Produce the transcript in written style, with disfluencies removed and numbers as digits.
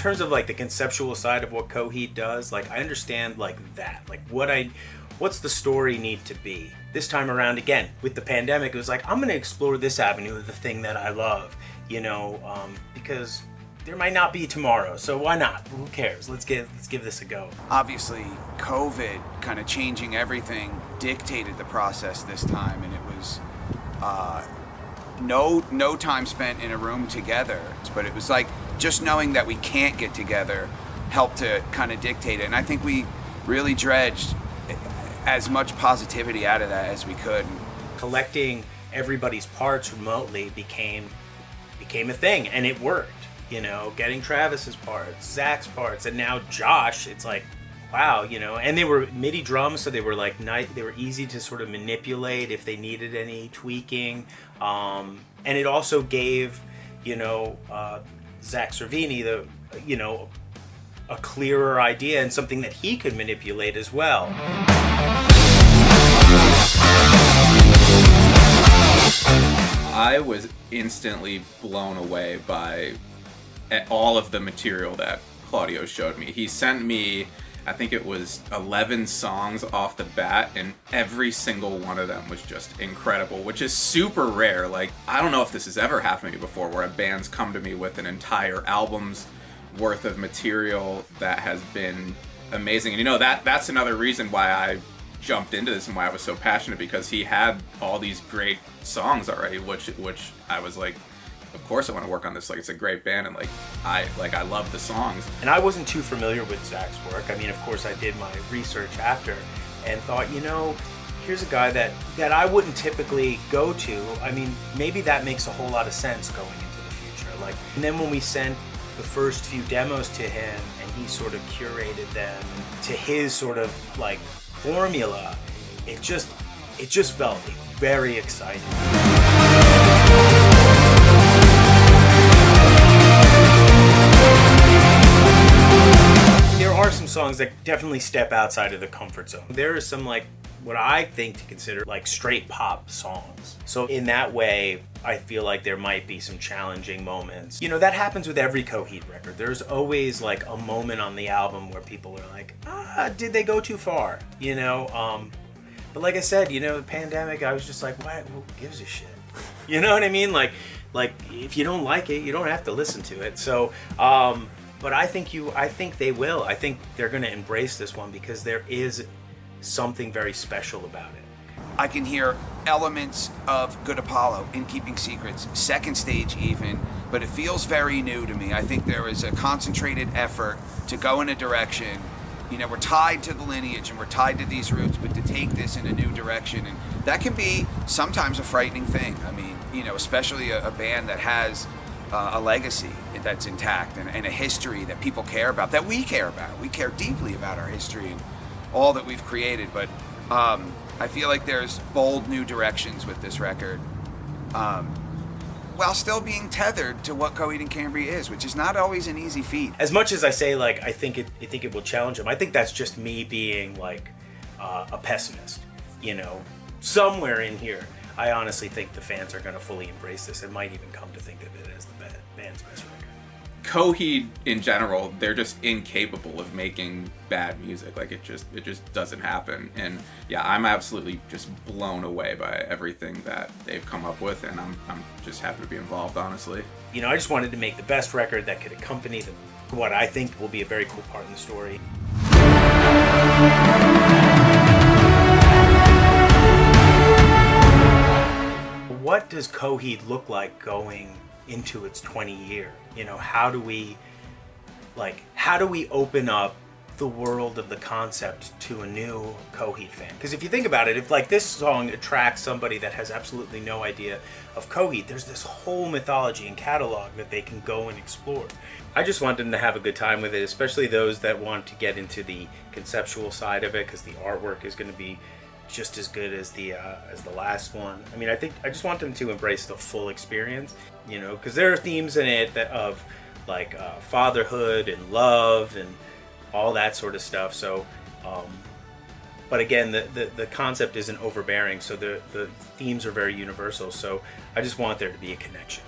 terms of like the conceptual side of what Coheed does, like I understand like that, like what's the story need to be. This time around, again, with the pandemic, it was like, I'm going to explore this avenue of the thing that I love, you know, because there might not be tomorrow, so why not? Who cares? Let's give this a go. Obviously, COVID kind of changing everything dictated the process this time, and it was no time spent in a room together. But it was like just knowing that we can't get together helped to kind of dictate it, and I think we really dredged as much positivity out of that as we could. Collecting everybody's parts remotely became a thing, and it worked. You know, getting Travis's parts, Zakk's parts, and now Josh. It's like, wow, you know. And they were MIDI drums, so they were like they were easy to sort of manipulate if they needed any tweaking. And it also gave, you know, Zakk Cervini a clearer idea and something that he could manipulate as well. I was instantly blown away by all of the material that Claudio showed me. He sent me, I think it was 11 songs off the bat, and every single one of them was just incredible, which is super rare. Like, I don't know if this has ever happened to me before, where a band's come to me with an entire album's worth of material that has been amazing. And you know, that's another reason why I jumped into this and why I was so passionate, because he had all these great songs already, which I was like, of course I want to work on this. Like, it's a great band, and I love the songs. And I wasn't too familiar with Zakk's work. I mean, of course I did my research after and thought, you know, here's a guy that I wouldn't typically go to. I mean, maybe that makes a whole lot of sense going into the future. Like, and then when we sent the first few demos to him and he sort of curated them to his sort of like formula, it just felt very exciting. There are some songs that definitely step outside of the comfort zone. There are some, like, what I think to consider like straight pop songs. So in that way, I feel like there might be some challenging moments. You know, that happens with every Coheed record. There's always like a moment on the album where people are like, did they go too far? You know, but like I said, you know, the pandemic, I was just like, what? Who gives a shit? You know what I mean? Like if you don't like it, you don't have to listen to it. So, but I think they will. I think they're going to embrace this one because there is something very special about it. I can hear elements of Good Apollo, In Keeping Secrets, Second Stage even, but it feels very new to me. I think there is a concentrated effort to go in a direction. You know, we're tied to the lineage and we're tied to these roots, but to take this in a new direction, and that can be sometimes a frightening thing. I mean, you know, especially a band that has a legacy that's intact and a history that people care about, that we care about. We care deeply about our history and all that we've created, but I feel like there's bold new directions with this record, while still being tethered to what Coheed and Cambria is, which is not always an easy feat. As much as I say, like, I think it will challenge them, I think that's just me being like a pessimist. You know, somewhere in here, I honestly think the fans are going to fully embrace this and might even come to think of it as the band's best record. Coheed in general, they're just incapable of making bad music. Like, it just doesn't happen. And yeah, I'm absolutely just blown away by everything that they've come up with, and I'm just happy to be involved, honestly. You know, I just wanted to make the best record that could accompany what I think will be a very cool part in the story. What does Coheed look like going into its 20 year? You know, how do we open up the world of the concept to a new Coheed fan? Because if you think about it, if like this song attracts somebody that has absolutely no idea of Coheed, there's this whole mythology and catalog that they can go and explore. I just want them to have a good time with it, especially those that want to get into the conceptual side of it, because the artwork is going to be just as good as the last one. I mean, I just want them to embrace the full experience, you know, because there are themes in it that of like fatherhood and love and all that sort of stuff. So, but again, the concept isn't overbearing, so the themes are very universal. So I just want there to be a connection.